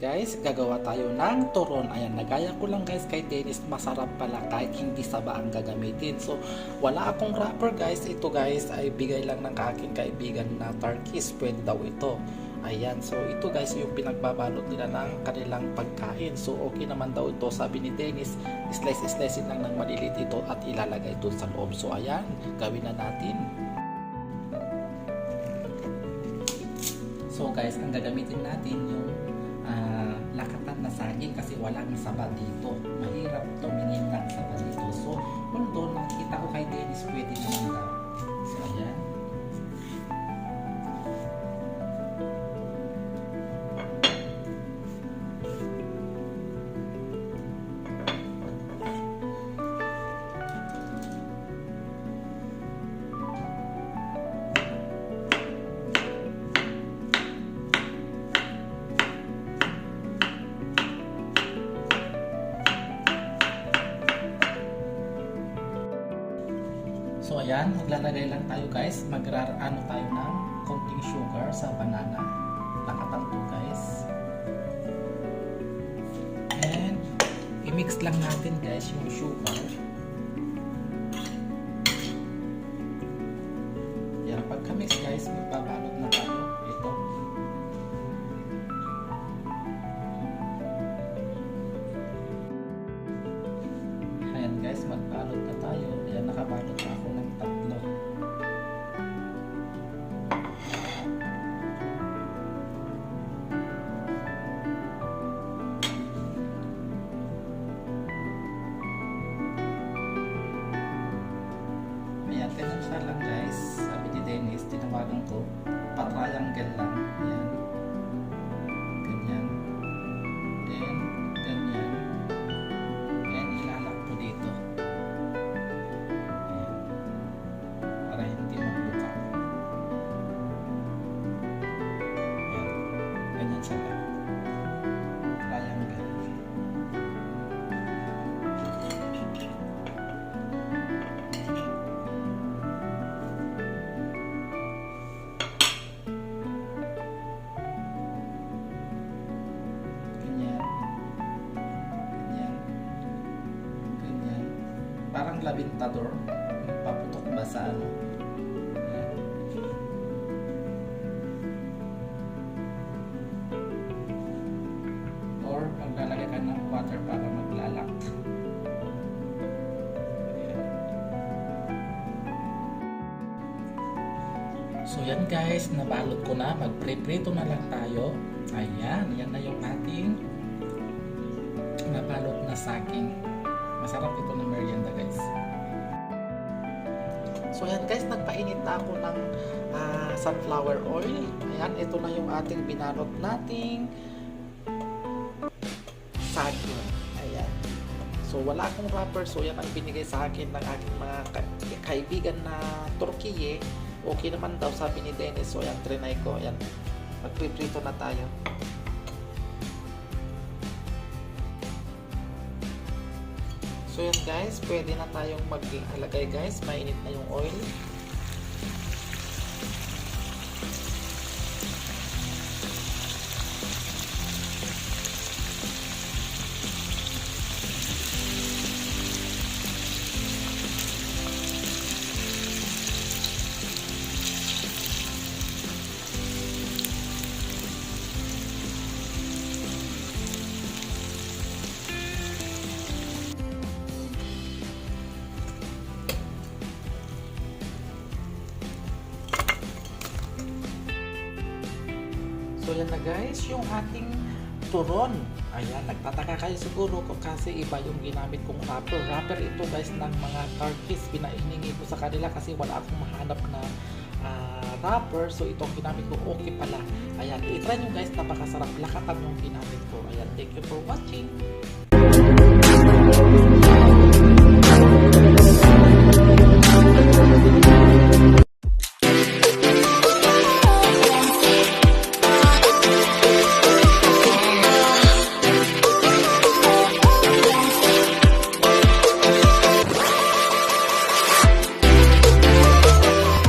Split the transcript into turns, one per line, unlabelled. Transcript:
guys, gagawa tayo ng turon. Ayan, nagaya ko lang guys kay Dennis, masarap pala kahit hindi saba ang gagamitin. So, wala akong wrapper guys. Ito guys ay bigay lang ng aking kaibigan na Turkish. Pwede daw ito. Ayan, so ito guys yung pinagbabalot nila ng kanilang pagkain. So, okay naman daw ito. Sabi ni Dennis, slice-slice lang ng maliliit ito at ilalagay ito sa loob. So, ayan, gawin na natin. So guys, ang gagamitin natin yung lakatan na saging kasi walang saba dito. Mahirap tumingin ng saba dito. So, although nakita ko kay Dennis, pwede naman daw. So, ayan. So ayan, maglalagay lang tayo guys, ano tayo ng konting sugar sa banana. Lakatan to guys. And i-mix lang natin guys yung sugar. Yan, pagka-mix guys, magbabalot na tayo. Ito. Ayan guys, magbalot na tayo. Ayan, nakabalot na ako ng tatlo. Ayan, tinansa lang guys. Sabi ni Dennis, tinawagan ko, pa-triangle lang. Ayan. Ganyan. Then, ganyan. Ayan, ilalak po dito. Ayan. Para hindi magbuka. Ayan. Ganyan siya lang. Triangle. Parang labintador, paputok ba sa ano? Ayan. Or maglalagay ka ng water para maglalak. Ayan. So yan guys, nabalot ko na, magprito na lang tayo. Ayan, yan na yung ating nabalot na saging. Masarap ito na merienda guys. So ayan guys, nagpainit na ako ng sunflower oil. Ayan, ito na yung ating binalot nating saging. Ayan. So wala akong wrapper. So yan ang binigay sa akin ng aking mga kaibigan na Turkiye. Okay naman daw sabi ni Dennis. So ayan, trinay ko. Ayan, magpiprito na tayo. So yan guys, pwede na tayong maglalagay guys, mainit na yung oil. So yan na guys, yung ating turon. Ayan, nagtataka kayo siguro kasi iba yung ginamit kong wrapper. Wrapper ito guys ng mga Turkish. Pinainingi ko sa kanila kasi wala akong mahanap na wrapper. So itong ginamit ko, okay pala. Ayan, i-try nyo guys, napakasarap. Lakatan yung ginamit ko. Ayan, thank you for watching.